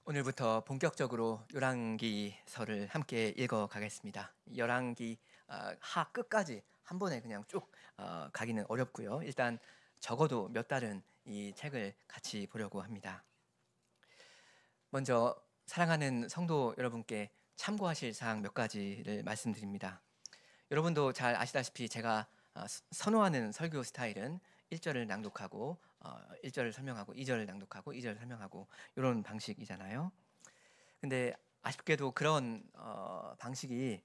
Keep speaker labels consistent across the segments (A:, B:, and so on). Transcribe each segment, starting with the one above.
A: 오늘부터 본격적으로 열왕기서를 함께 읽어 가겠습니다. 열왕기 하 끝까지 한 번에 그냥 쭉 가기는 어렵고요. 일단 적어도 몇 달은 이 책을 같이 보려고 합니다. 먼저 사랑하는 성도 여러분께 참고하실 사항 몇 가지를 말씀드립니다. 여러분도 잘 아시다시피 제가 선호하는 설교 스타일은 1절을 낭독하고 1절을 설명하고 2절을 낭독하고 2절을 설명하고 이런 방식이잖아요. 근데 아쉽게도 그런 방식이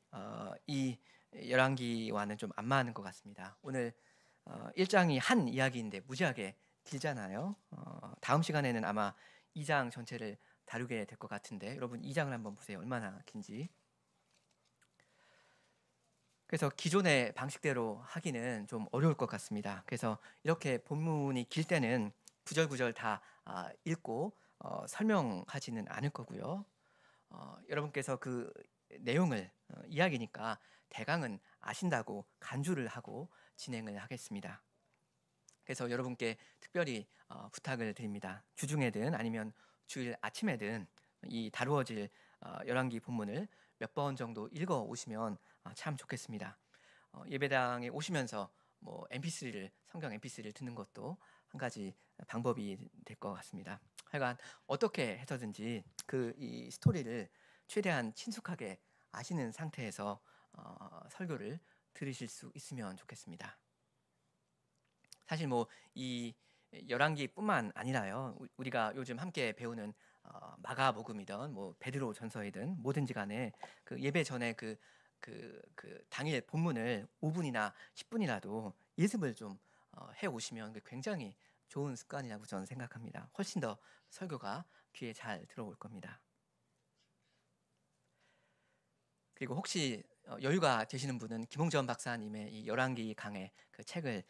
A: 이 열왕기와는 좀 안 맞는 것 같습니다. 오늘 1장이 한 이야기인데 무지하게 길잖아요. 다음 시간에는 아마 2장 전체를 다루게 될 것 같은데 여러분 2장을 한번 보세요. 얼마나 긴지. 그래서 기존의 방식대로 하기는 좀 어려울 것 같습니다. 그래서 이렇게 본문이 길 때는 구절구절 다 읽고 설명하지는 않을 거고요. 여러분께서 그 내용을 이야기니까 대강은 아신다고 간주를 하고 진행을 하겠습니다. 그래서 여러분께 특별히 부탁을 드립니다. 주중에든 아니면 주일 아침에든 이 다루어질 열왕기 본문을 몇 번 정도 읽어 오시면 참 좋겠습니다. 예배당에 오시면서 뭐 MP3를 성경 MP3를 듣는 것도 한 가지 방법이 될 것 같습니다. 하여간 어떻게 해서든지 그 이 스토리를 최대한 친숙하게 아시는 상태에서 설교를 들으실 수 있으면 좋겠습니다. 사실 뭐 이 열왕기뿐만 아니라요. 우리가 요즘 함께 배우는 마가복음이든 뭐 베드로 전서이든 뭐든지 간에 그 예배 전에 그 당일 본문을 5분이나 10분이라도 예습을 좀 해 오시면 굉장히 좋은 습관이라고 저는 생각합니다. 훨씬 더 설교가 귀에 잘 들어올 겁니다. 그리고 혹시 여유가 되시는 분은 김홍전 박사님의 이 열왕기 강의 그 책을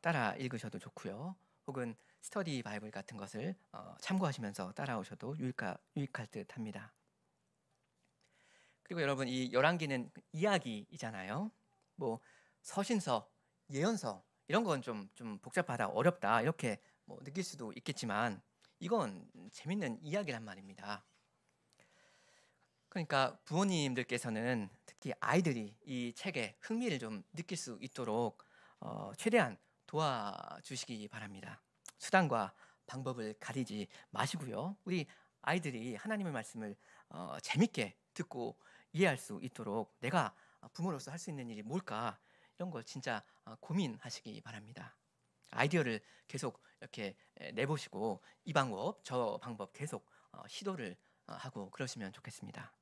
A: 따라 읽으셔도 좋고요. 혹은 스터디 바이블 같은 것을 참고하시면서 따라오셔도 유익할 듯합니다. 그리고 여러분 이 열왕기는 이야기이잖아요. 뭐 서신서, 예언서 이런 건 좀 복잡하다, 어렵다 이렇게 뭐 느낄 수도 있겠지만 이건 재밌는 이야기란 말입니다. 그러니까 부모님들께서는 특히 아이들이 이 책에 흥미를 좀 느낄 수 있도록 최대한 도와주시기 바랍니다. 수단과 방법을 가리지 마시고요. 우리 아이들이 하나님의 말씀을 재밌게 듣고 이해할 수 있도록 내가 부모로서 할 수 있는 일이 뭘까 이런 걸 진짜 고민하시기 바랍니다. 아이디어를 계속 이렇게 내보시고 이 방법 저 방법 계속 시도를 하고 그러시면 좋겠습니다.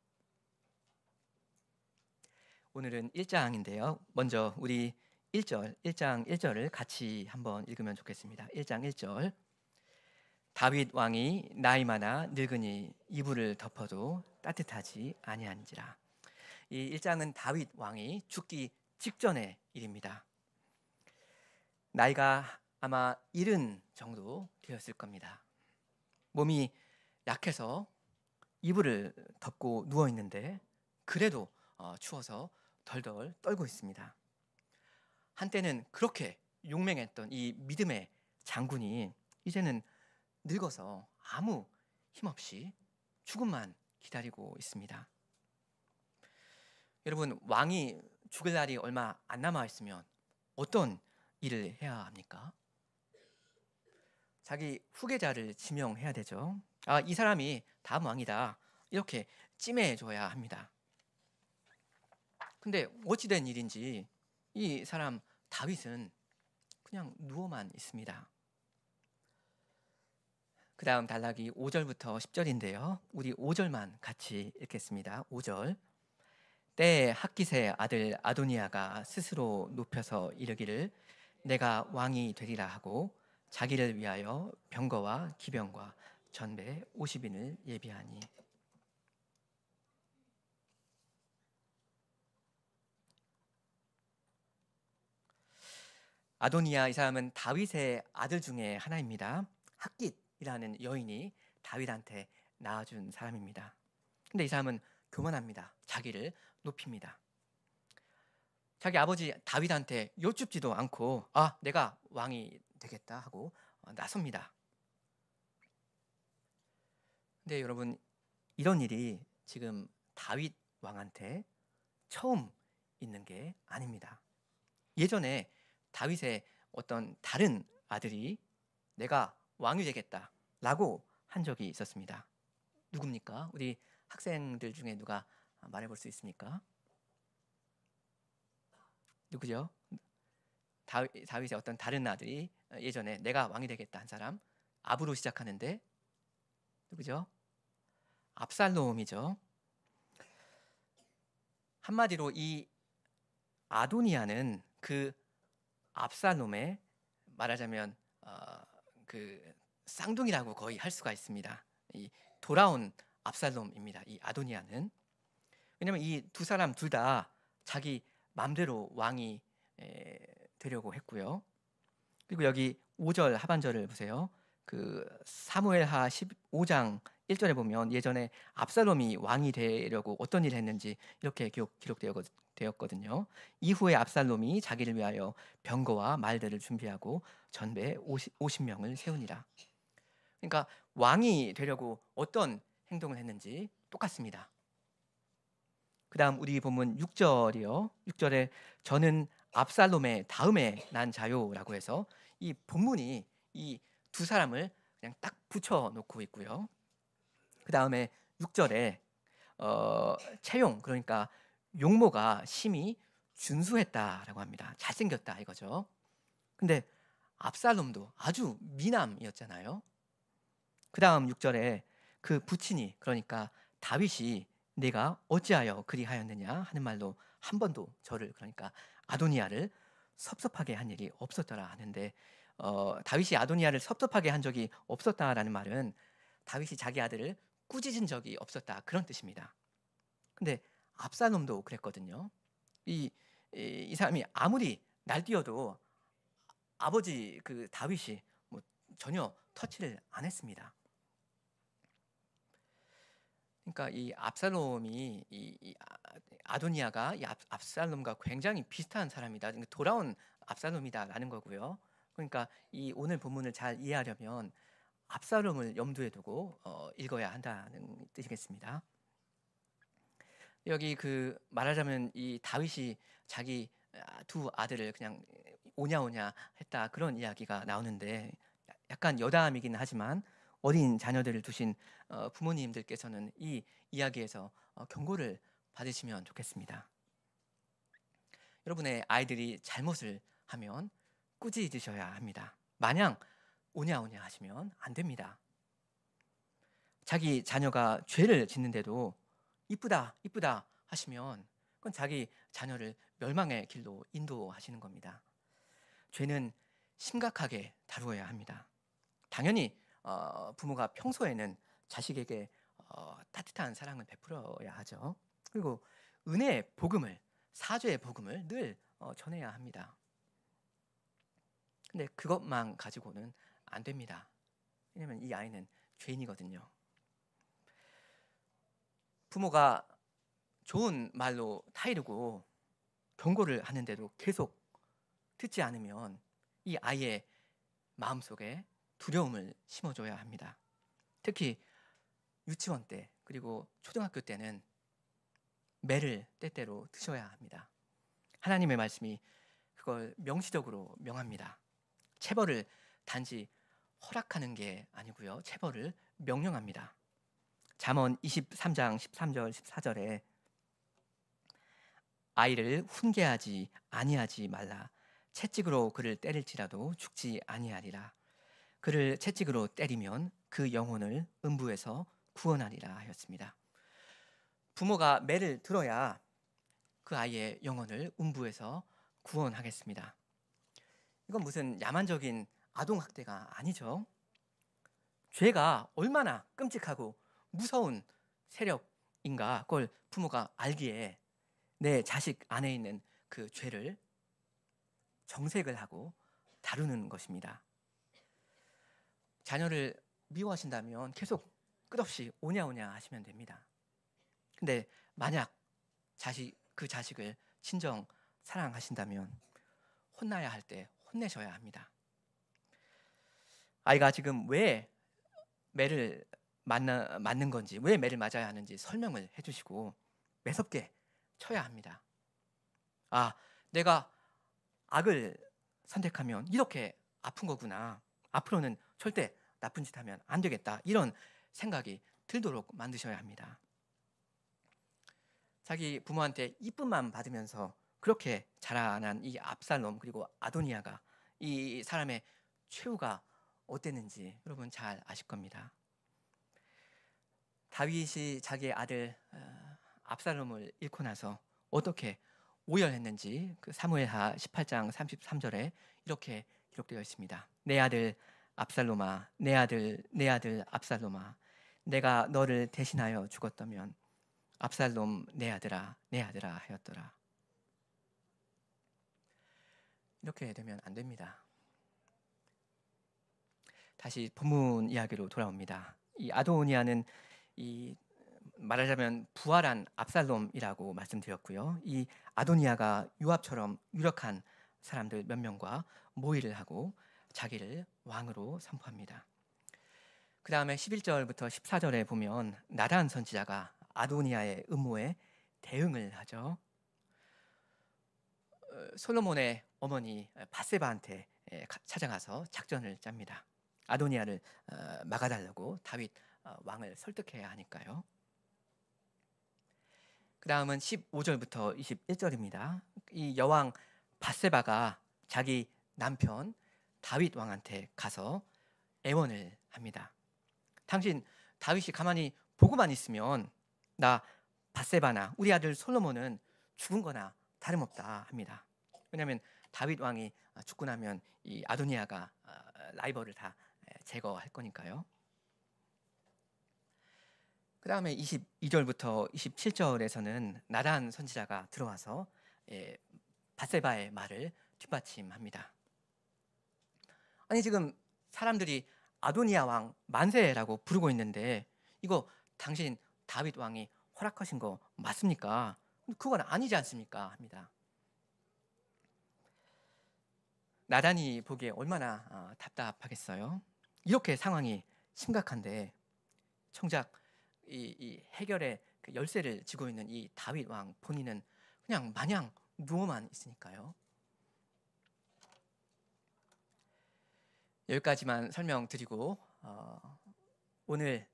A: 오늘은 1장인데요. 먼저 우리 1장 1절을 같이 한번 읽으면 좋겠습니다. 1장 1절. 다윗 왕이 나이 많아 늙으니 이불을 덮어도 따뜻하지 아니한지라. 이 1장은 다윗 왕이 죽기 직전의 일입니다. 나이가 아마 70 정도 되었을 겁니다. 몸이 약해서 이불을 덮고 누워 있는데 그래도 추워서 덜덜 떨고 있습니다. 한때는 그렇게 용맹했던 이 믿음의 장군이 이제는 늙어서 아무 힘없이 죽음만 기다리고 있습니다. 여러분, 왕이 죽을 날이 얼마 안 남아 있으면 어떤 일을 해야 합니까? 자기 후계자를 지명해야 되죠. 이 사람이 다음 왕이다. 이렇게 찜해줘야 합니다. 근데 어찌된 일인지 이 사람 다윗은 그냥 누워만 있습니다. 그 다음 단락이 5절부터 10절인데요. 우리 5절만 같이 읽겠습니다. 5절. 때에 학깃의 아들 아도니아가 스스로 높여서 이르기를 내가 왕이 되리라 하고 자기를 위하여 병거와 기병과 전대 50인을 예비하니. 아도니아 이 사람은 다윗의 아들 중에 하나입니다. 학깃이라는 여인이 다윗한테 낳아준 사람입니다. 근데 이 사람은 교만합니다. 자기를 높입니다. 자기 아버지 다윗한테 여쭙지도 않고 내가 왕이 되겠다 하고 나섭니다. 근데 여러분 이런 일이 지금 다윗 왕한테 처음 있는 게 아닙니다. 예전에 다윗의 어떤 다른 아들이 내가 왕이 되겠다라고 한 적이 있었습니다. 누굽니까? 우리 학생들 중에 누가 말해볼 수 있습니까? 누구죠? 다윗의 어떤 다른 아들이 예전에 내가 왕이 되겠다 한 사람, 압으로 시작하는데 누구죠? 압살롬이죠. 한마디로 이 아도니아는 그 압살롬의 말하자면 그 쌍둥이라고 거의 할 수가 있습니다. 이 돌아온 압살롬입니다. 이 아도니아는. 왜냐하면 이 두 사람 둘 다 자기 맘대로 왕이 되려고 했고요. 그리고 여기 5절 하반절을 보세요. 그 사무엘하 15장 1절에 보면 예전에 압살롬이 왕이 되려고 어떤 일을 했는지 이렇게 기록되었거든요. 이후에 압살롬이 자기를 위하여 병거와 말들을 준비하고 전배에 50명을 세우니라. 그러니까 왕이 되려고 어떤 행동을 했는지 똑같습니다. 그 다음 우리 본문 6절이요. 6절에 저는 압살롬의 다음에 난 자요라고 해서 이 본문이 이 두 사람을 그냥 딱 붙여놓고 있고요. 그 다음에 6절에 채용 그러니까 용모가 심히 준수했다라고 합니다. 잘생겼다 이거죠. 근데 압살롬도 아주 미남이었잖아요. 그 다음 6절에 그 부친이 그러니까 다윗이 내가 어찌하여 그리하였느냐 하는 말로 한 번도 저를 그러니까 아도니아를 섭섭하게 한 일이 없었더라 하는데 다윗이 아도니아를 섭섭하게 한 적이 없었다라는 말은 다윗이 자기 아들을 꾸짖은 적이 없었다 그런 뜻입니다. 근데 압살롬도 그랬거든요. 이 사람이 아무리 날뛰어도 아버지 그 다윗이 뭐 전혀 터치를 안 했습니다. 그러니까 이 압살롬이 아도니아가 이 압살롬과 굉장히 비슷한 사람이다. 그러니까 돌아온 압살롬이다라는 거고요. 그러니까 이 오늘 본문을 잘 이해하려면 압살롬을 염두에 두고 읽어야 한다는 뜻이겠습니다. 여기 그 말하자면 이 다윗이 자기 두 아들을 그냥 오냐오냐 했다 그런 이야기가 나오는데 약간 여담이긴 하지만 어린 자녀들을 두신 부모님들께서는 이 이야기에서 경고를 받으시면 좋겠습니다. 여러분의 아이들이 잘못을 하면 꾸짖으셔야 합니다. 마냥 오냐오냐 하시면 안 됩니다. 자기 자녀가 죄를 짓는데도 이쁘다 이쁘다 하시면 그건 자기 자녀를 멸망의 길로 인도하시는 겁니다. 죄는 심각하게 다루어야 합니다. 당연히 부모가 평소에는 자식에게 따뜻한 사랑을 베풀어야 하죠. 그리고 은혜의 복음을 사죄의 복음을 늘 전해야 합니다. 근데 그것만 가지고는 안 됩니다. 왜냐하면 이 아이는 죄인이거든요. 부모가 좋은 말로 타이르고 경고를 하는데도 계속 듣지 않으면 이 아이의 마음속에 두려움을 심어줘야 합니다. 특히 유치원 때 그리고 초등학교 때는 매를 때때로 드셔야 합니다. 하나님의 말씀이 그걸 명시적으로 명합니다. 체벌을 단지 허락하는 게 아니고요. 체벌을 명령합니다. 잠언 23장 13절 14절에 아이를 훈계하지 아니하지 말라. 채찍으로 그를 때릴지라도 죽지 아니하리라. 그를 채찍으로 때리면 그 영혼을 음부에서 구원하리라 하였습니다. 부모가 매를 들어야 그 아이의 영혼을 음부에서 구원하겠습니다. 이건 무슨 야만적인 아동학대가 아니죠. 죄가 얼마나 끔찍하고 무서운 세력인가 그걸 부모가 알기에 내 자식 안에 있는 그 죄를 정색을 하고 다루는 것입니다. 자녀를 미워하신다면 계속 끝없이 오냐오냐 하시면 됩니다. 근데 만약 그 자식을 진정 사랑하신다면 혼나야 할 때 혼내셔야 합니다. 아이가 지금 왜 매를 맞는 건지, 왜 매를 맞아야 하는지 설명을 해주시고 매섭게 쳐야 합니다. 아, 내가 악을 선택하면 이렇게 아픈 거구나. 앞으로는 절대 나쁜 짓 하면 안 되겠다. 이런 생각이 들도록 만드셔야 합니다. 자기 부모한테 이쁨만 받으면서 그렇게 자라난 이 압살롬 그리고 아도니아가 이 사람의 최후가 어땠는지 여러분 잘 아실 겁니다. 다윗이 자기의 아들 압살롬을 잃고 나서 어떻게 오열했는지 그 사무엘하 18장 33절에 이렇게 기록되어 있습니다. 내 아들 압살롬아, 내 아들 압살롬아, 내가 너를 대신하여 죽었다면 압살롬 내 아들아 하였더라. 이렇게 되면 안 됩니다. 다시 본문 이야기로 돌아옵니다. 이 아도니아는 이 말하자면 부활한 압살롬이라고 말씀드렸고요. 이 아도니아가 요압처럼 유력한 사람들 몇 명과 모의를 하고 자기를 왕으로 선포합니다. 그 다음에 11절부터 14절에 보면 나단 선지자가 아도니아의 음모에 대응을 하죠. 솔로몬의 어머니 바세바한테 찾아가서 작전을 짭니다. 아도니아를 막아달라고 다윗 왕을 설득해야 하니까요. 그 다음은 15절부터 21절입니다. 이 여왕 바세바가 자기 남편 다윗 왕한테 가서 애원을 합니다. 당신 다윗이 가만히 보고만 있으면 나 바세바나 우리 아들 솔로몬은 죽은 거나 다름없다 합니다. 왜냐하면 다윗 왕이 죽고 나면 이 아도니아가 라이벌을 다 제거할 거니까요. 그 다음에 22절부터 27절에서는 나단 선지자가 들어와서 바세바의 말을 뒷받침합니다. 아니 지금 사람들이 아도니아 왕 만세라고 부르고 있는데 이거 당신 다윗 왕이 허락하신 거 맞습니까? 그건 아니지 않습니까? 합니다. 나단이 보기에 얼마나 답답하겠어요. 이렇게 상황이 심각한데 정작 이 해결의 그 열쇠를 쥐고 있는 이 다윗 왕 본인은 그냥 마냥 누워만 있으니까요. 여기까지만 설명드리고 오늘의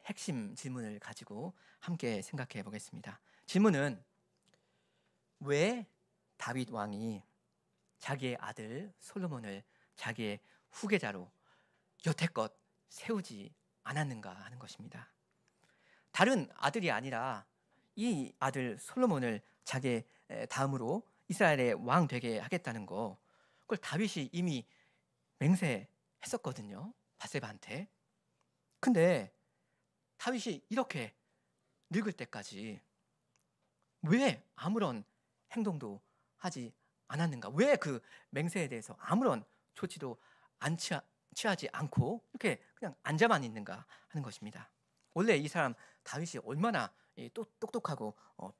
A: 핵심 질문을 가지고 함께 생각해 보겠습니다. 질문은 왜 다윗 왕이 자기의 아들 솔로몬을 자기의 후계자로 여태껏 세우지 않았는가 하는 것입니다. 다른 아들이 아니라 이 아들 솔로몬을 자기의 다음으로 이스라엘의 왕 되게 하겠다는 거, 그걸 다윗이 이미 맹세했었거든요. 바세바한테. 근데 다윗이 이렇게 늙을 때까지 왜 아무런 행동도 하지 않았는가? 왜 그 맹세에 대해서 아무런 조치도 취하지 않고 이렇게 그냥 앉아만 있는가 하는 것입니다. 원래 이 사람 다윗이 얼마나 똑똑하고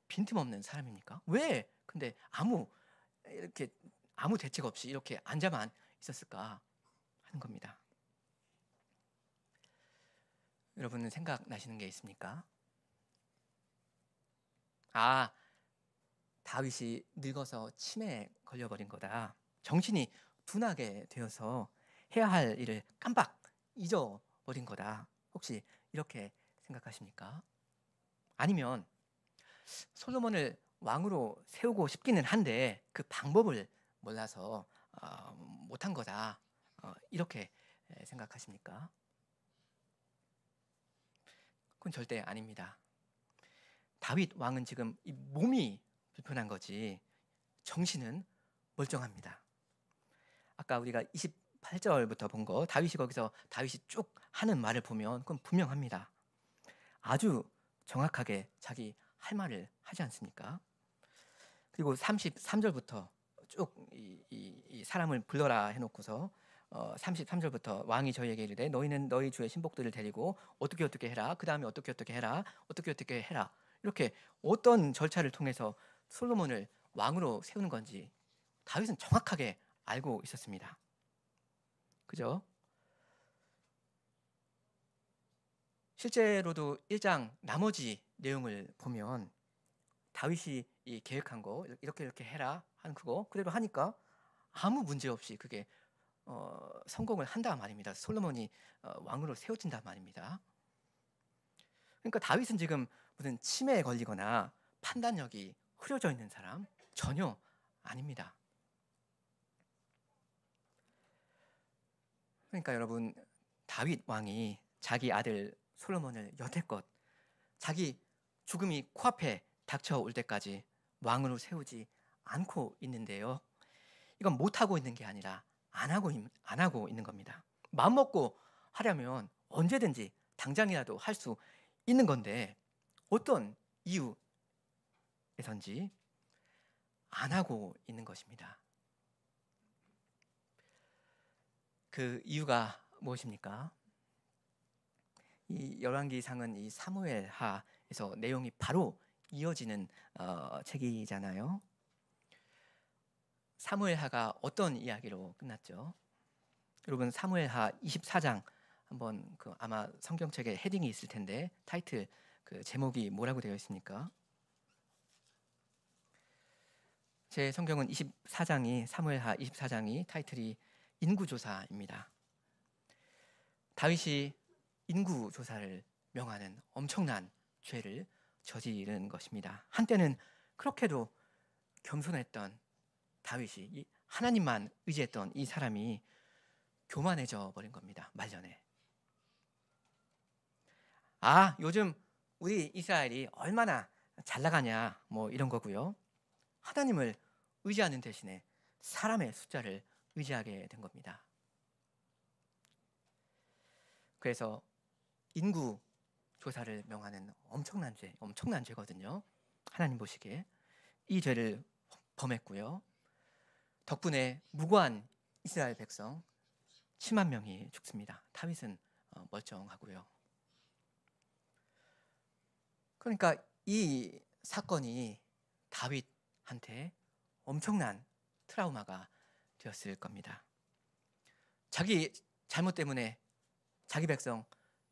A: 빈틈없는 사람입니까? 왜 근데 아무 대책 없이 이렇게 앉아만 있었을까 하는 겁니다. 여러분은 생각나시는 게 있습니까? 아, 다윗이 늙어서 치매에 걸려버린 거다. 정신이 둔하게 되어서 해야 할 일을 깜빡 잊어버린 거다. 혹시 이렇게 생각하십니까? 아니면 솔로몬을 왕으로 세우고 싶기는 한데 그 방법을 몰라서 못한 거다. 이렇게 생각하십니까? 그건 절대 아닙니다. 다윗 왕은 지금 이 몸이 불편한 거지 정신은 멀쩡합니다. 아까 우리가 28절부터 본 거 다윗이 거기서 다윗이 쭉 하는 말을 보면 그건 분명합니다. 아주 정확하게 자기 할 말을 하지 않습니까? 그리고 33절부터 쭉 이 사람을 불러라 해놓고서 33절부터 왕이 저희에게 이르되 너희는 너희 주의 신복들을 데리고 어떻게 해라. 그 다음에 어떻게 해라. 어떻게 해라. 이렇게 어떤 절차를 통해서 솔로몬을 왕으로 세우는 건지 다윗은 정확하게 알고 있었습니다. 그죠? 실제로도 1장 나머지 내용을 보면 다윗이 이 계획한 거 이렇게 해라 하는 그거 그대로 하니까 아무 문제 없이 그게 성공을 한단 말입니다. 솔로몬이 왕으로 세워진단 말입니다. 그러니까 다윗은 지금 무슨 치매에 걸리거나 판단력이 흐려져 있는 사람 전혀 아닙니다. 그러니까 여러분, 다윗 왕이 자기 아들 솔로몬을 여태껏 자기 죽음이 코앞에 닥쳐올 때까지 왕으로 세우지 않고 있는데요. 이건 못하고 있는 게 아니라 안 하고 있는 겁니다. 마음먹고 하려면 언제든지 당장이라도 할 수 있는 건데 어떤 이유에선지 안 하고 있는 것입니다. 그 이유가 무엇입니까? 이 열왕기상은 이 사무엘하에서 내용이 바로 이어지는 책이잖아요. 사무엘하가 어떤 이야기로 끝났죠? 여러분, 사무엘하 24장 한번 아마 성경책에 헤딩이 있을 텐데 타이틀 그 제목이 뭐라고 되어 있습니까? 제 성경은 사무엘하 24장이 타이틀이 인구조사입니다. 다윗이 인구조사를 명하는 엄청난 죄를 저지른 것입니다. 한때는 그렇게도 겸손했던 다윗이 하나님만 의지했던 이 사람이 교만해져 버린 겁니다. 말년에. 요즘 우리 이스라엘이 얼마나 잘 나가냐 뭐 이런 거고요. 하나님을 의지하는 대신에 사람의 숫자를 의지하게 된 겁니다. 그래서 인구 조사를 명하는 엄청난 죄거든요. 하나님 보시기에 이 죄를 범했고요. 덕분에 무고한 이스라엘 백성 7만 명이 죽습니다. 다윗은 멀쩡하고요. 그러니까 이 사건이 다윗한테 엄청난 트라우마가 되었을 겁니다. 자기 잘못 때문에 자기 백성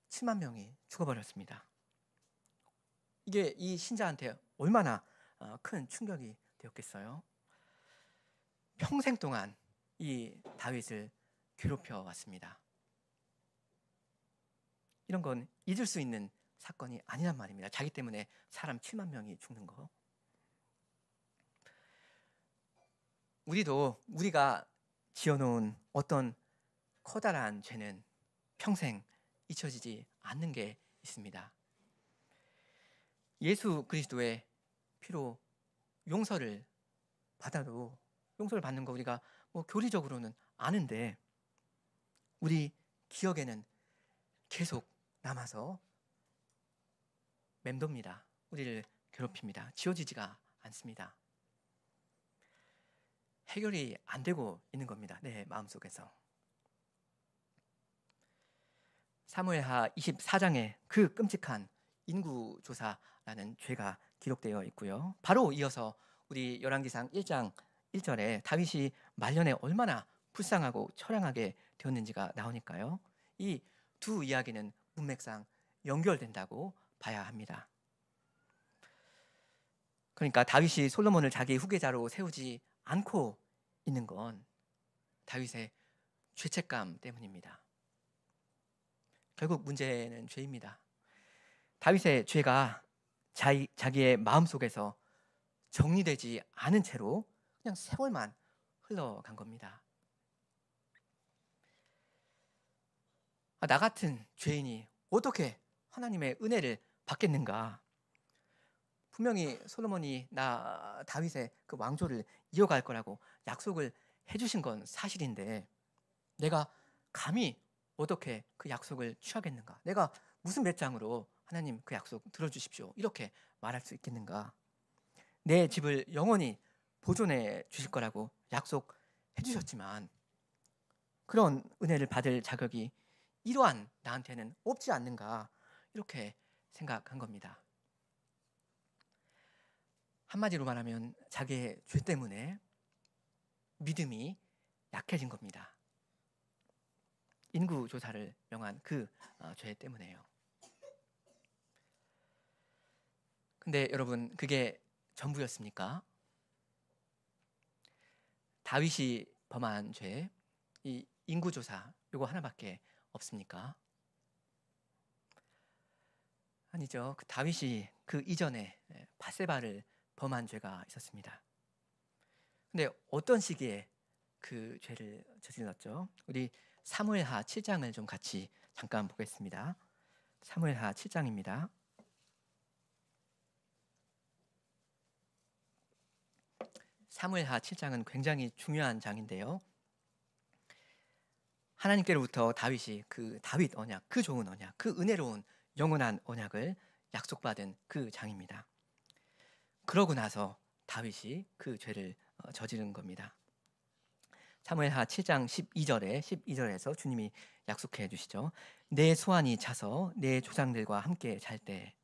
A: 7만 명이 죽어버렸습니다. 이게 이 신자한테 얼마나 큰 충격이 되었겠어요? 평생 동안 이 다윗을 괴롭혀 왔습니다. 이런 건 잊을 수 있는 사건이 아니란 말입니다. 자기 때문에 사람 7만 명이 죽는 거. 우리가 지어놓은 어떤 커다란 죄는 평생 잊혀지지 않는 게 있습니다. 예수 그리스도의 피로 용서를 받아도 용서를 받는 거 우리가 뭐 교리적으로는 아는데 우리 기억에는 계속 남아서 맴돕니다. 우리를 괴롭힙니다. 지워지지가 않습니다. 해결이 안 되고 있는 겁니다. 내 마음속에서. 사무엘하 24장에 그 끔찍한 인구조사라는 죄가 기록되어 있고요. 바로 이어서 우리 열왕기상 1장 1절에 다윗이 말년에 얼마나 불쌍하고 처량하게 되었는지가 나오니까요. 이 두 이야기는 문맥상 연결된다고 봐야 합니다. 그러니까 다윗이 솔로몬을 자기 후계자로 세우지 않고 있는 건 다윗의 죄책감 때문입니다. 결국 문제는 죄입니다. 다윗의 죄가 자기의 마음속에서 정리되지 않은 채로 그냥 세월만 흘러간 겁니다. 나 같은 죄인이 어떻게 하나님의 은혜를 받겠는가? 분명히 솔로몬이 다윗의 그 왕조를 이어갈 거라고 약속을 해주신 건 사실인데 내가 감히 어떻게 그 약속을 취하겠는가? 내가 무슨 배짱으로 하나님 그 약속 들어주십시오 이렇게 말할 수 있겠는가? 내 집을 영원히 보존해 주실 거라고 약속해 주셨지만 그런 은혜를 받을 자격이 이러한 나한테는 없지 않는가 이렇게 생각한 겁니다. 한마디로 말하면 자기의 죄 때문에 믿음이 약해진 겁니다. 인구조사를 명한 그 죄 때문에요. 근데 여러분, 그게 전부였습니까? 다윗이 범한 죄, 이 인구조사 요거 하나밖에 없습니까? 아니죠. 그 다윗이 그 이전에 바세바를 범한 죄가 있었습니다. 근데 어떤 시기에 그 죄를 저질렀죠? 우리 사무엘하 7장을 좀 같이 잠깐 보겠습니다. 사무엘하 7장입니다. 사무엘하 7장은 굉장히 중요한 장인데요. 하나님께로부터 다윗이 그 다윗 언약, 그 좋은 언약, 그 은혜로운 영원한 언약을 약속받은 그 장입니다. 그러고 나서 다윗이 그 죄를 저지른 겁니다. 사무엘하 7장 12절에서 주님이 약속해 주시죠. 내 소환이 차서 내 조상들과 함께 잘 때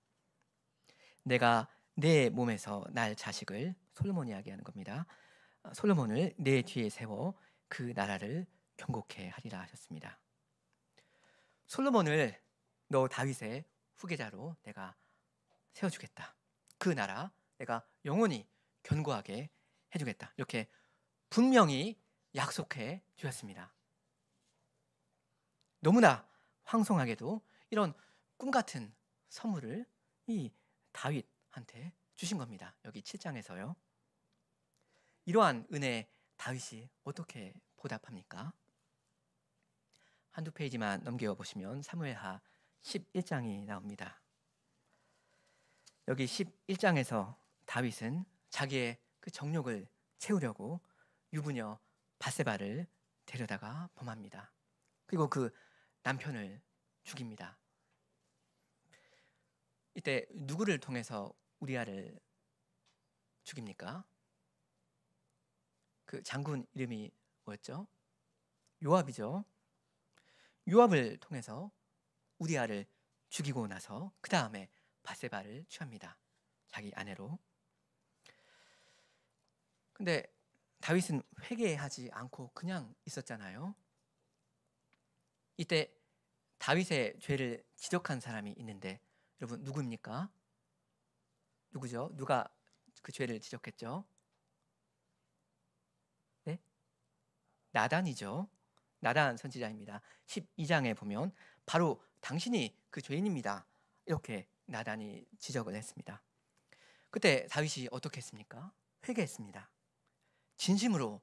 A: 내가 내 몸에서 날 자식을, 솔로몬이 이야기하는 겁니다. 솔로몬을 내 뒤에 세워 그 나라를 경고케 하리라 하셨습니다. 솔로몬을 너 다윗의 후계자로 내가 세워주겠다. 그 나라 내가 영원히 견고하게 해주겠다. 이렇게 분명히 약속해 주셨습니다. 너무나 황송하게도 이런 꿈같은 선물을 이 다윗한테 주신 겁니다. 여기 7장에서요. 이러한 은혜 다윗이 어떻게 보답합니까? 한두 페이지만 넘겨보시면 사무엘하 11장이 나옵니다. 여기 11장에서 다윗은 자기의 그 정욕을 채우려고 유부녀 바세바를 데려다가 범합니다. 그리고 그 남편을 죽입니다. 이때 누구를 통해서 우리아를 죽입니까? 그 장군 이름이 뭐였죠? 요압이죠. 요압을 통해서 우리아를 죽이고 나서 그 다음에 바세바를 취합니다. 자기 아내로. 근데 다윗은 회개하지 않고 그냥 있었잖아요. 이때 다윗의 죄를 지적한 사람이 있는데 여러분 누구입니까? 누구죠? 누가 그 죄를 지적했죠? 네? 나단이죠. 나단 선지자입니다. 12장에 보면 바로 당신이 그 죄인입니다. 이렇게 나단이 지적을 했습니다. 그때 다윗이 어떻게 했습니까? 회개했습니다. 진심으로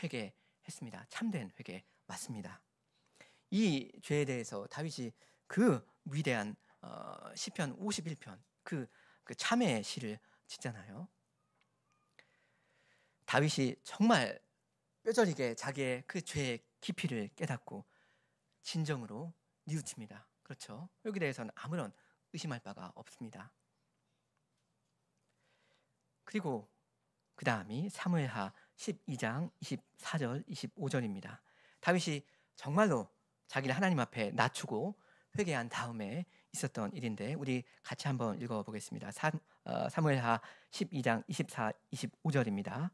A: 회개했습니다. 참된 회개 맞습니다. 이 죄에 대해서 다윗이 그 위대한 시편 51편 그 참회의 시를 짓잖아요. 다윗이 정말 뼈저리게 자기의 그 죄의 깊이를 깨닫고 진정으로 뉘우칩니다. 그렇죠? 여기 대해서는 아무런 의심할 바가 없습니다. 그리고 그 다음이 사무엘하 12장 24절 25절입니다. 다윗이 정말로 자기를 하나님 앞에 낮추고 회개한 다음에 있었던 일인데 우리 같이 한번 읽어보겠습니다. 사무엘하 12장 24, 25절입니다.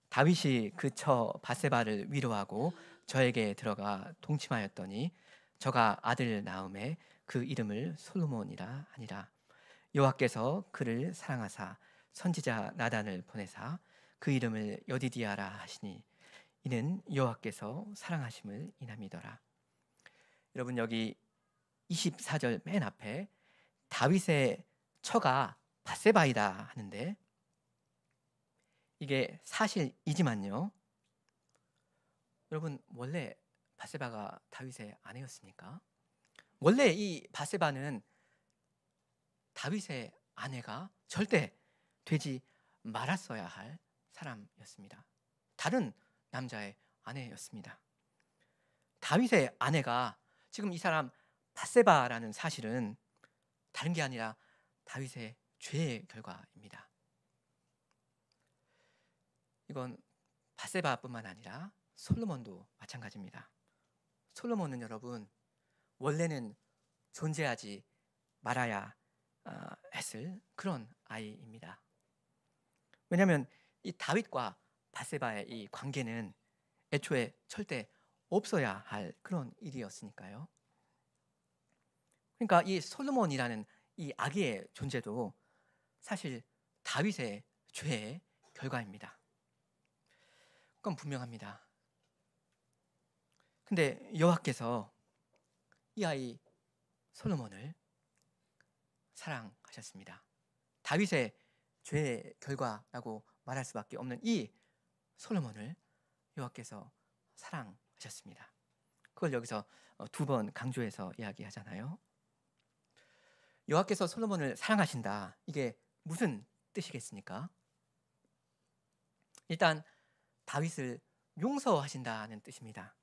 A: 다윗이 그 처 바세바를 위로하고 저에게 들어가 동침하였더니 저가 아들 낳음에 그 이름을 솔로몬이라 하니라. 여호와께서 그를 사랑하사 선지자 나단을 보내사 그 이름을 여디디아라 하시니 이는 여호와께서 사랑하심을 인함이더라. 여러분 여기 24절 맨 앞에 다윗의 처가 바세바이다 하는데 이게 사실이지만요. 여러분 원래 바세바가 다윗의 아내였습니까? 원래 이 바세바는 다윗의 아내가 절대 되지 말았어야 할 사람이었습니다. 다른 남자의 아내였습니다. 다윗의 아내가 지금 이 사람 바세바라는 사실은 다른 게 아니라 다윗의 죄의 결과입니다. 이건 바세바뿐만 아니라 솔로몬도 마찬가지입니다. 솔로몬은 여러분 원래는 존재하지 말아야 했을 그런 아이입니다. 왜냐하면 이 다윗과 바세바의 이 관계는 애초에 절대 없어야 할 그런 일이었으니까요. 그러니까 이 솔로몬이라는 이 아기의 존재도 사실 다윗의 죄의 결과입니다. 그건 분명합니다. 근데 여호와께서 이 아이 솔로몬을 사랑하셨습니다. 다윗의 죄의 결과라고 말할 수밖에 없는 이 솔로몬을 여호와께서 사랑하셨습니다. 그걸 여기서 두 번 강조해서 이야기하잖아요. 여호와께서 솔로몬을 사랑하신다. 이게 무슨 뜻이겠습니까? 일단 다윗을 용서하신다는 뜻입니다.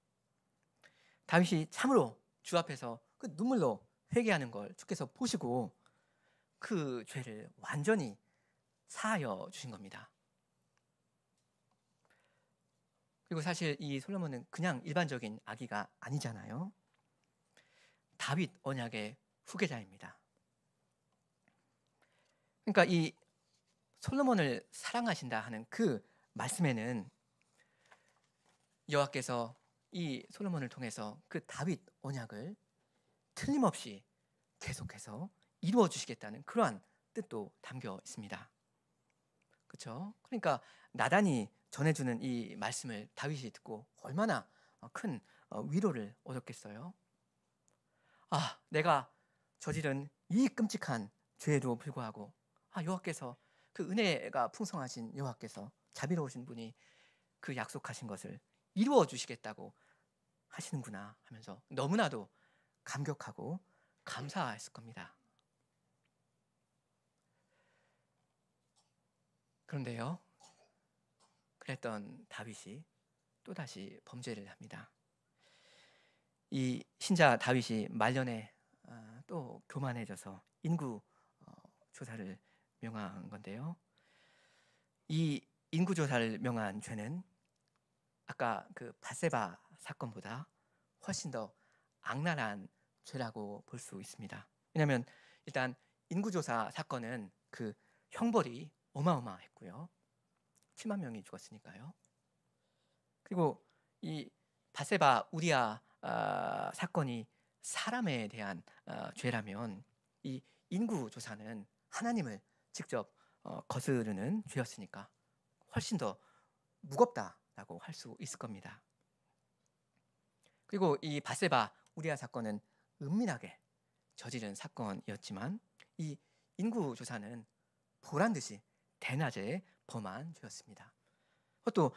A: 다윗이 참으로 주 앞에서 그 눈물로 회개하는 걸 주께서 보시고 그 죄를 완전히 사하여 주신 겁니다. 그리고 사실 이 솔로몬은 그냥 일반적인 아기가 아니잖아요. 다윗 언약의 후계자입니다. 그러니까 이 솔로몬을 사랑하신다 하는 그 말씀에는 여호와께서 이 솔로몬을 통해서 그 다윗 언약을 틀림없이 계속해서 이루어 주시겠다는 그러한 뜻도 담겨 있습니다. 그렇죠? 그러니까 나단이 전해주는 이 말씀을 다윗이 듣고 얼마나 큰 위로를 얻었겠어요. 아, 내가 저지른 이 끔찍한 죄에도 불구하고 여호와께서 그 은혜가 풍성하신 여호와께서 자비로우신 분이 그 약속하신 것을 이루어 주시겠다고 하시는구나 하면서 너무나도 감격하고 감사했을 겁니다. 그런데요, 그랬던 다윗이 또다시 범죄를 합니다. 이 신자 다윗이 말년에 또 교만해져서 인구 조사를 명한 건데요. 이 인구 조사를 명한 죄는 아까 그 밧세바 사건보다 훨씬 더 악랄한 죄라고 볼 수 있습니다. 왜냐하면 일단 인구조사 사건은 그 형벌이 어마어마했고요. 7만 명이 죽었으니까요. 그리고 이 밧세바 우리아 사건이 사람에 대한 죄라면 이 인구조사는 하나님을 직접 거스르는 죄였으니까 훨씬 더 무겁다라고 할 수 있을 겁니다. 그리고 이 밧세바 우리아 사건은 은밀하게 저지른 사건이었지만 이 인구조사는 보란 듯이 대낮에 범한 죄였습니다. 또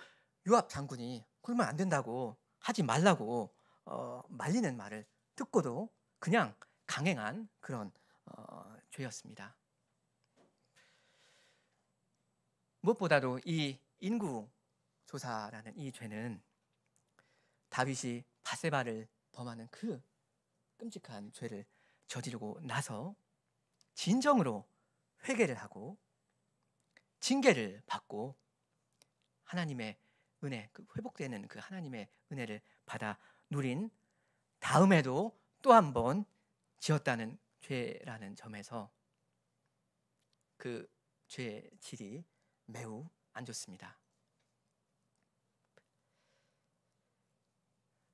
A: 요압 장군이 그러면 안 된다고 하지 말라고 말리는 말을 듣고도 그냥 강행한 그런 죄였습니다. 무엇보다도 이 인구조사라는 이 죄는 다윗이 밧세바를 범하는 그 끔찍한 죄를 저지르고 나서 진정으로 회개를 하고 징계를 받고 하나님의 은혜, 그 회복되는 그 하나님의 은혜를 받아 누린 다음에도 또 한 번 지었다는 죄라는 점에서 그 죄의 질이 매우 안 좋습니다.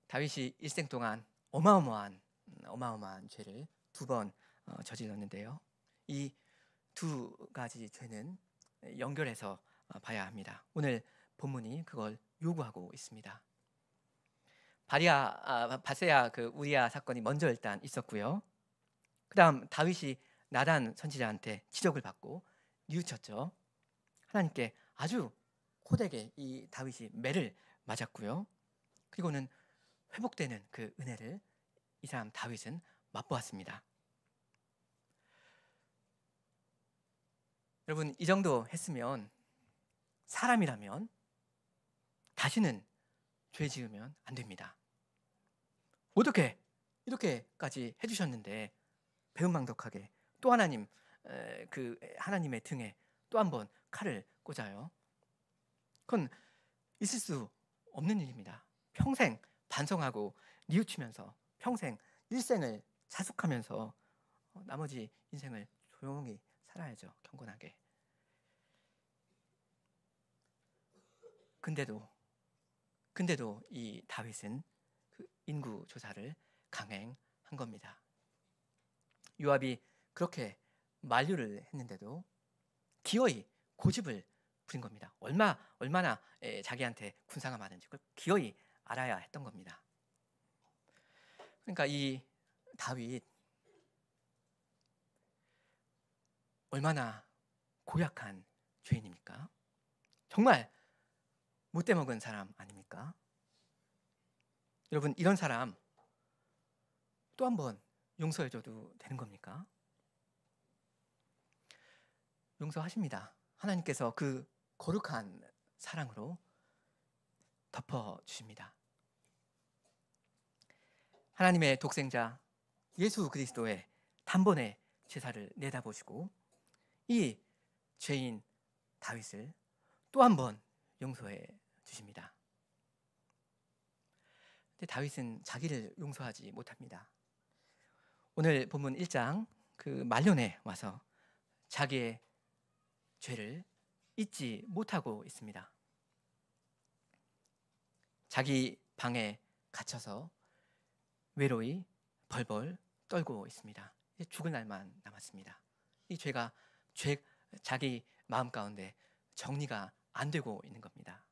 A: 다윗이 일생 동안 어마어마한 죄를 두 번 저질렀는데요. 이 두 가지 죄는 연결해서 봐야 합니다. 오늘 본문이 그걸 요구하고 있습니다. 밧세야 그 우리아 사건이 먼저 일단 있었고요. 그다음 다윗이 나단 선지자한테 지적을 받고 뉘우쳤죠. 하나님께 아주 호되게 이 다윗이 매를 맞았고요. 그리고는 회복되는 그 은혜를 이 사람 다윗은 맛보았습니다. 여러분, 이 정도 했으면 사람이라면 다시는 죄 지으면 안 됩니다. 어떻게 이렇게까지 해주셨는데 배은망덕하게 또 그 하나님의 등에 또 한 번 칼을 꽂아요. 그건 있을 수 없는 일입니다. 평생 반성하고 뉘우치면서 평생 일생을 자숙하면서 나머지 인생을 조용히 살아야죠. 경건하게. 근데도 이 다윗은 그 인구 조사를 강행한 겁니다. 요압이 그렇게 만류를 했는데도 기어이 고집을 부린 겁니다. 얼마나 자기한테 군사가 많은지 그걸 기어이 알아야 했던 겁니다. 그러니까 이 다윗 얼마나 고약한 죄인입니까? 정말 못돼 먹은 사람 아닙니까? 여러분, 이런 사람 또 한 번 용서해줘도 되는 겁니까? 용서하십니다. 하나님께서 그 거룩한 사랑으로 덮어주십니다. 하나님의 독생자 예수 그리스도의 단번에 제사를 내다보시고 이 죄인 다윗을 또 한 번 용서해 주십니다. 근데 다윗은 자기를 용서하지 못합니다. 오늘 본문 1장 그 말년에 와서 자기의 죄를 잊지 못하고 있습니다. 자기 방에 갇혀서 외로이 벌벌 떨고 있습니다. 이제 죽을 날만 남았습니다. 이 죄가 자기 마음 가운데 정리가 안 되고 있는 겁니다.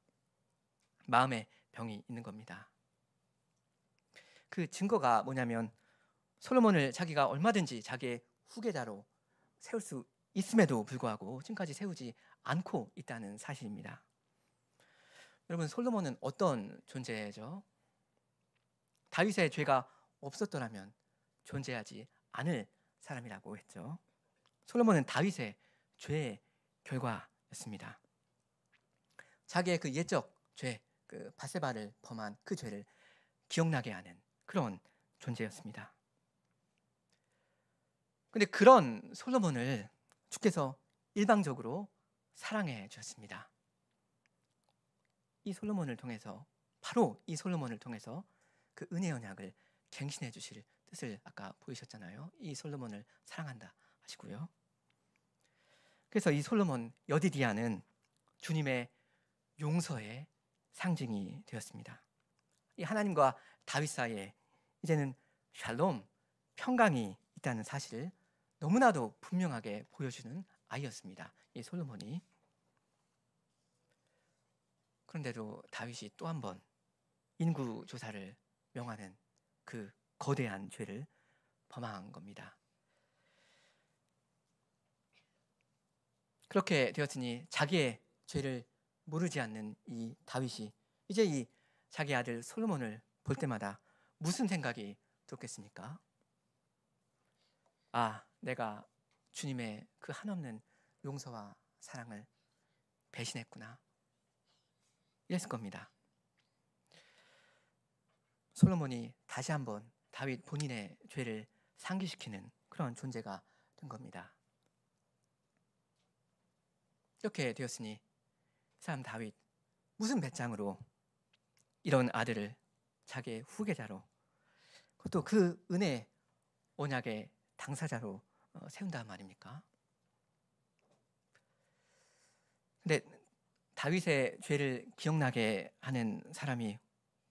A: 마음의 병이 있는 겁니다. 그 증거가 뭐냐면 솔로몬을 자기가 얼마든지 자기의 후계자로 세울 수 있음에도 불구하고 지금까지 세우지 않고 있다는 사실입니다. 여러분, 솔로몬은 어떤 존재죠? 다윗의 죄가 없었더라면 존재하지 않을 사람이라고 했죠. 솔로몬은 다윗의 죄의 결과였습니다. 자기의 그 옛적 죄, 그 바세바를 범한 그 죄를 기억나게 하는 그런 존재였습니다. 근데 그런 솔로몬을 주께서 일방적으로 사랑해 주셨습니다. 이 솔로몬을 통해서, 바로 이 솔로몬을 통해서 그 은혜 언약을 갱신해 주실 뜻을 아까 보이셨잖아요. 이 솔로몬을 사랑한다 하시고요. 그래서 이 솔로몬 여디디아는 주님의 용서의 상징이 되었습니다. 이 하나님과 다윗 사이에 이제는 샬롬, 평강이 있다는 사실을 너무나도 분명하게 보여주는 아이였습니다. 이 솔로몬이. 그런데도 다윗이 또 한 번 인구 조사를 명하는 그 거대한 죄를 범한 겁니다. 그렇게 되었으니 자기의 죄를 모르지 않는 이 다윗이 이제 이 자기 아들 솔로몬을 볼 때마다 무슨 생각이 들었겠습니까? 아, 내가 주님의 그 한없는 용서와 사랑을 배신했구나. 이랬을 겁니다. 솔로몬이 다시 한번 다윗 본인의 죄를 상기시키는 그런 존재가 된 겁니다. 이렇게 되었으니 사람 다윗 무슨 배짱으로 이런 아들을 자기의 후계자로, 그것도 그 은혜 언약의 당사자로 세운단 말입니까? 근데 다윗의 죄를 기억나게 하는 사람이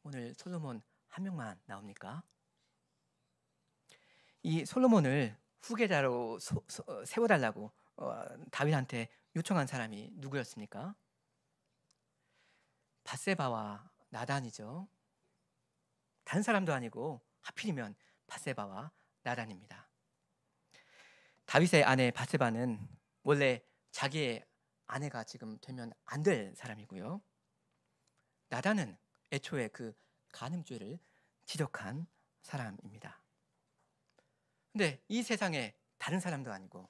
A: 오늘 솔로몬 한 명만 나옵니까? 이 솔로몬을 후계자로 세워달라고 다윗한테 요청한 사람이 누구였습니까? 밧세바와 나단이죠. 다른 사람도 아니고 하필이면 밧세바와 나단입니다. 다윗의 아내 밧세바는 원래 자기의 아내가 지금 되면 안 될 사람이고요. 나단은 애초에 그 간음죄를 지적한 사람입니다. 근데 이 세상에 다른 사람도 아니고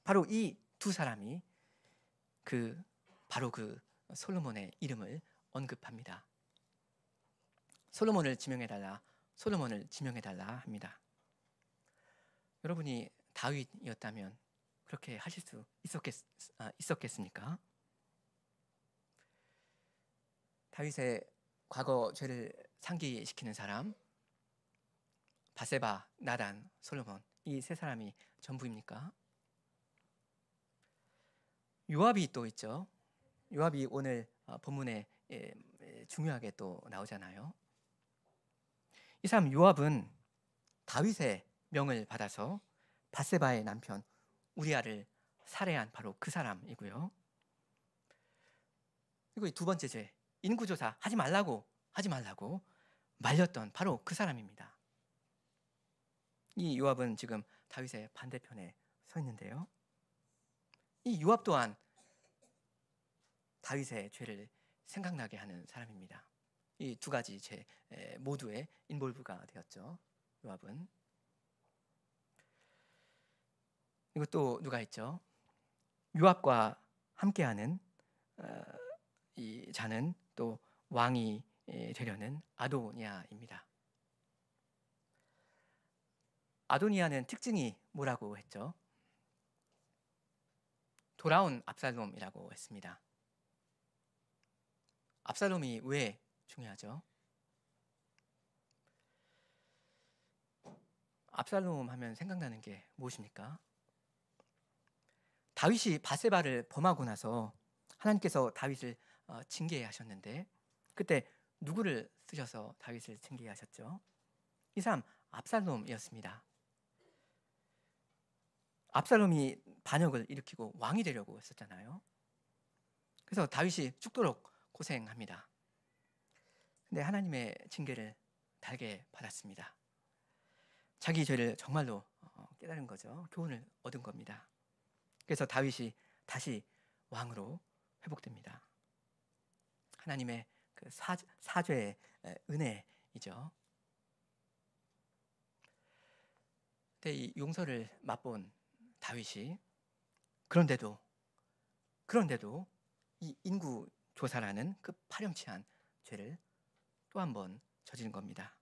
A: 바로 이 두 사람이 바로 그 솔로몬의 이름을 언급합니다. 솔로몬을 지명해달라, 솔로몬을 지명해달라 합니다. 여러분이 다윗이었다면 그렇게 하실 수 있었겠습니까? 다윗의 과거 죄를 상기시키는 사람, 밧세바, 나단, 솔로몬, 이 세 사람이 전부입니까? 요압이 또 있죠. 요압이 오늘 본문에 중요하게 또 나오잖아요. 이 사람 요압은 다윗의 명을 받아서 밧세바의 남편 우리아를 살해한 바로 그 사람이고요. 그리고 두 번째 죄, 인구조사 하지 말라고 말렸던 바로 그 사람입니다. 이 요압은 지금 다윗의 반대편에 서 있는데요. 이 요압 또한 다윗의 죄를 생각나게 하는 사람입니다. 이 두 가지 죄 모두에 인볼브가 되었죠. 요압은. 그리고 또 누가 있죠? 요압과 함께하는 이 자는 또 왕이 되려는 아도니아입니다. 아도니아는 특징이 뭐라고 했죠? 돌아온 압살롬이라고 했습니다. 압살롬이 왜 중요하죠? 압살롬 하면 생각나는 게 무엇입니까? 다윗이 밧세바를 범하고 나서 하나님께서 다윗을 징계하셨는데 그때 누구를 쓰셔서 다윗을 징계하셨죠? 이 사람 압살롬이었습니다. 압살롬이 반역을 일으키고 왕이 되려고 했었잖아요. 그래서 다윗이 죽도록 고생합니다. 근데 하나님의 징계를 달게 받았습니다. 자기 죄를 정말로 깨달은 거죠. 교훈을 얻은 겁니다. 그래서 다윗이 다시 왕으로 회복됩니다. 하나님의 그 사죄의 은혜이죠. 근데 이 용서를 맛본 다윗이 그런데도 이 인구 조사라는 그 파렴치한 죄를 또 한 번 저지른 겁니다.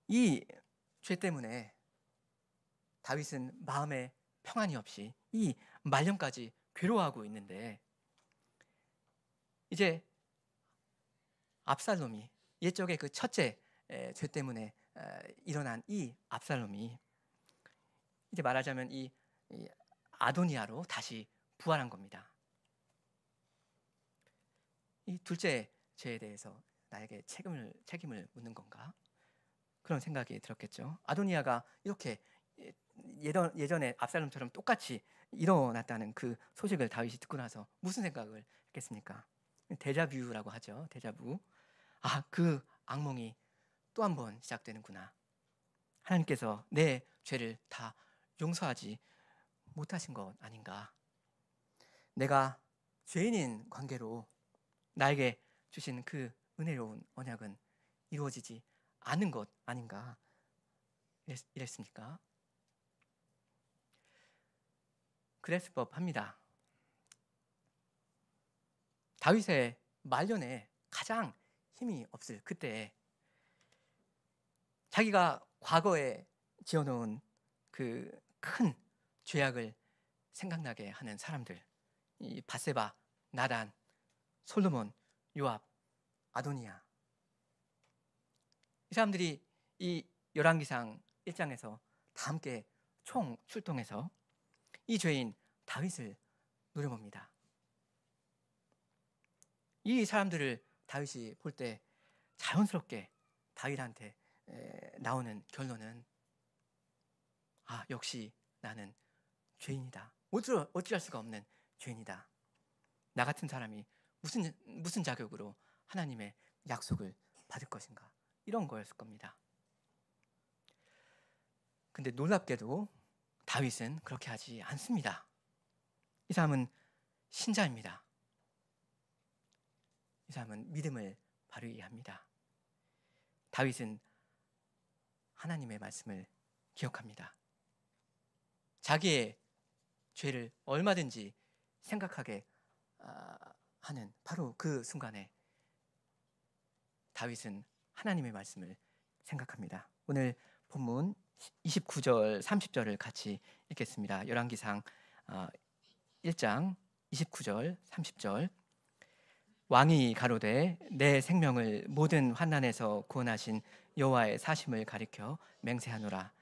A: 이 죄 때문에 다윗은 마음에 평안이 없이 이 말년까지 괴로워하고 있는데 이제 압살롬이 옛적의 그 첫째 죄 때문에 일어난 이 압살롬이 이제 말하자면 이 아도니아로 다시 부활한 겁니다. 이 둘째 죄에 대해서 나에게 책임을 묻는 건가? 그런 생각이 들었겠죠. 아도니아가 이렇게 예전에 압살롬처럼 똑같이 일어났다는 그 소식을 다윗이 듣고 나서 무슨 생각을 했겠습니까? 데자뷰라고 하죠. 데자부. 아, 그 악몽이 또 한 번 시작되는구나. 하나님께서 내 죄를 다 용서하지 못하신 것 아닌가. 내가 죄인인 관계로 나에게 주신 그 은혜로운 언약은 이루어지지 않은 것 아닌가 이랬습니까? 그랬을 법합니다. 다윗의 말년에 가장 힘이 없을 그때 자기가 과거에 지어놓은 그 큰 죄악을 생각나게 하는 사람들, 이 밧세바, 나단, 솔로몬, 요압, 아도니아, 이 사람들이 이 열왕기상 1장에서 다 함께 총 출동해서 이 죄인 다윗을 노려봅니다. 이 사람들을 다윗이 볼 때 자연스럽게 다윗한테 나오는 결론은 아, 역시 나는 죄인이다. 어찌할 수가 없는 죄인이다. 나 같은 사람이 무슨 자격으로 하나님의 약속을 받을 것인가. 이런 거였을 겁니다. 근데 놀랍게도 다윗은 그렇게 하지 않습니다. 이 사람은 신자입니다. 이 사람은 믿음을 발휘합니다. 다윗은 하나님의 말씀을 기억합니다. 자기의 죄를 얼마든지 생각하게 하는 바로 그 순간에 다윗은 하나님의 말씀을 생각합니다. 오늘 본문 29절 30절을 같이 읽겠습니다. 열왕기상 1장 29절 30절. 왕이 가로되 내 생명을 모든 환난에서 구원하신 여호와의 사심을 가리켜 맹세하노라.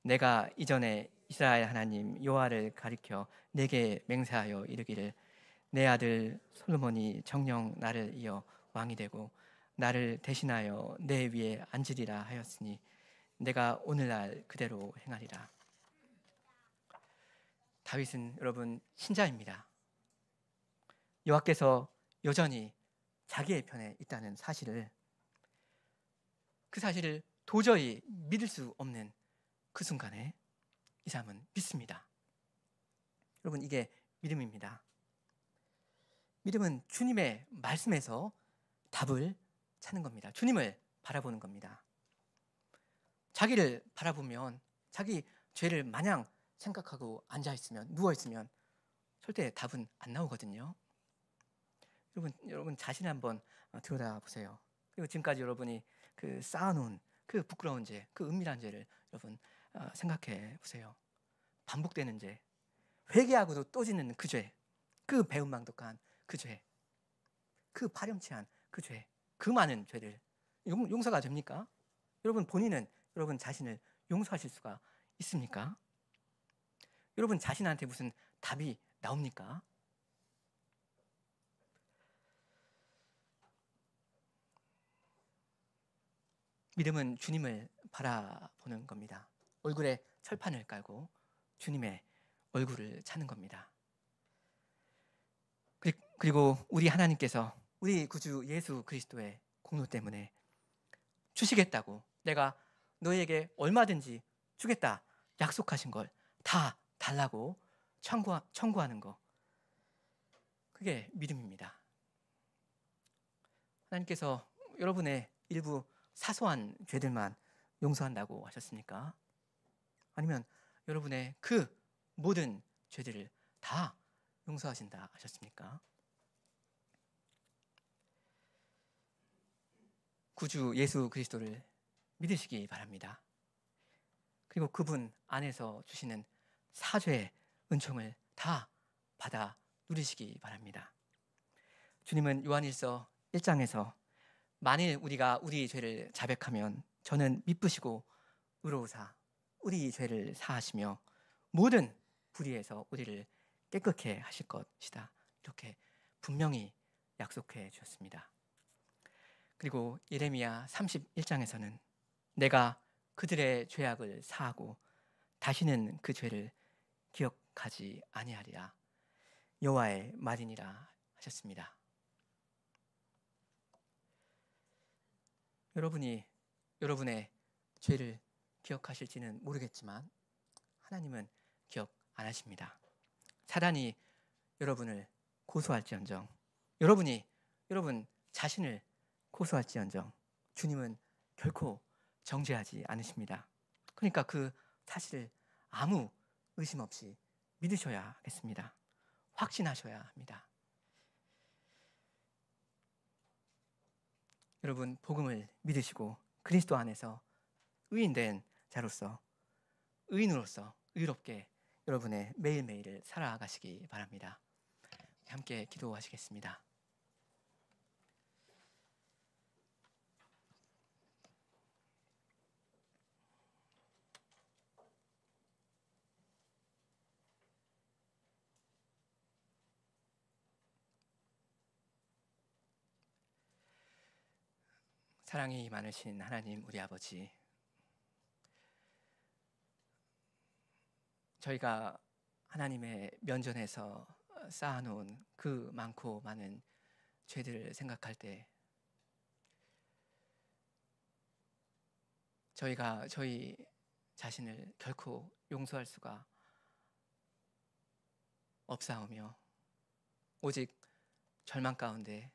A: 내가 이전에 이스라엘 하나님 여호와를 가리켜 내게 맹세하여 이르기를 내 아들 솔로몬이 정녕 나를 이어 왕이 되고 나를 대신하여 내 위에 앉으리라 하였으니 내가 오늘날 그대로 행하리라. 다윗은 여러분 신자입니다. 여호와께서 여전히 자기의 편에 있다는 사실을, 그 사실을 도저히 믿을 수 없는 그 순간에 이 사람은 믿습니다. 여러분, 이게 믿음입니다. 믿음은 주님의 말씀에서 답을 찾는 겁니다. 주님을 바라보는 겁니다. 자기를 바라보면, 자기 죄를 마냥 생각하고 앉아있으면, 누워있으면 절대 답은 안 나오거든요. 여러분 자신을 한번 들여다보세요. 그리고 지금까지 여러분이 그 쌓아놓은 그 부끄러운 죄, 그 은밀한 죄를 여러분 생각해 보세요. 반복되는 죄, 회개하고도 또 짓는 그 죄, 그 배은망덕한 그 죄, 그 파렴치한 그 죄, 그 많은 죄를 용서가 됩니까? 여러분 본인은 여러분 자신을 용서하실 수가 있습니까? 여러분 자신한테 무슨 답이 나옵니까? 믿음은 주님을 바라보는 겁니다. 얼굴에 철판을 깔고 주님의 얼굴을 찾는 겁니다. 그리고 우리 하나님께서 우리 구주 예수 그리스도의 공로 때문에 주시겠다고, 내가 너에게 얼마든지 주겠다 약속하신 걸 다 달라고 청구하는 거, 그게 믿음입니다. 하나님께서 여러분의 일부 사소한 죄들만 용서한다고 하셨습니까? 아니면 여러분의 그 모든 죄들을 다 용서하신다 하셨습니까? 구주 예수 그리스도를 믿으시기 바랍니다. 그리고 그분 안에서 주시는 사죄의 은총을 다 받아 누리시기 바랍니다. 주님은 요한일서 1장에서 만일 우리가 우리 죄를 자백하면 저는 미쁘시고 의로우사 우리 죄를 사하시며 모든 불의에서 우리를 깨끗게 하실 것이다, 이렇게 분명히 약속해 주셨습니다. 그리고 예레미야 31장에서는 내가 그들의 죄악을 사하고 다시는 그 죄를 기억하지 아니하리라, 여호와의 말이니라 하셨습니다. 여러분이 여러분의 죄를 기억하실지는 모르겠지만 하나님은 기억 안 하십니다. 사단이 여러분을 고소할지언정, 여러분이 여러분 자신을 고소할지언정 주님은 결코 정죄하지 않으십니다. 그러니까 그 사실을 아무 의심 없이 믿으셔야 하겠습니다. 확신하셔야 합니다. 여러분 복음을 믿으시고 그리스도 안에서 의인된 자로서, 의인으로서 의롭게 여러분의 매일매일을 살아가시기 바랍니다. 함께 기도하시겠습니다. 사랑이 많으신 하나님 우리 아버지, 저희가 하나님의 면전에서 쌓아놓은 그 많고 많은 죄들을 생각할 때 저희가 저희 자신을 결코 용서할 수가 없사오며 오직 절망 가운데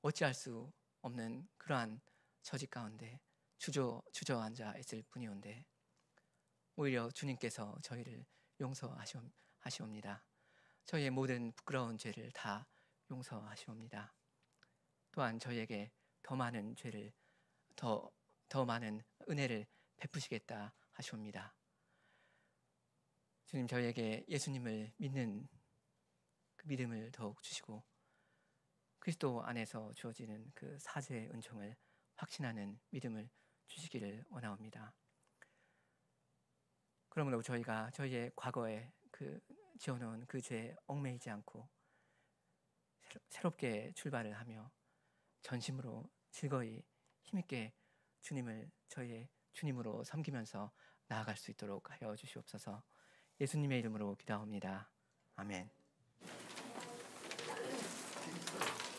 A: 어찌할 수 없는 그러한 처지 가운데 주저앉아 있을 뿐이온데 오히려 주님께서 저희를 용서하시옵니다. 저희의 모든 부끄러운 죄를 다 용서하시옵니다. 또한 저희에게 더 많은 죄를 더 많은 은혜를 베푸시겠다 하시옵니다. 주님, 저희에게 예수님을 믿는 그 믿음을 더욱 주시고 그리스도 안에서 주어지는 그 사죄의 은총을 확신하는 믿음을 주시기를 원하옵니다. 그러므로 저희가 저희의 과거에 그 지어놓은 그 죄에 얽매이지 않고 새롭게 출발을 하며 전심으로 즐거이 힘있게 주님을 저희의 주님으로 섬기면서 나아갈 수 있도록 하여 주시옵소서. 예수님의 이름으로 기도합니다. 아멘.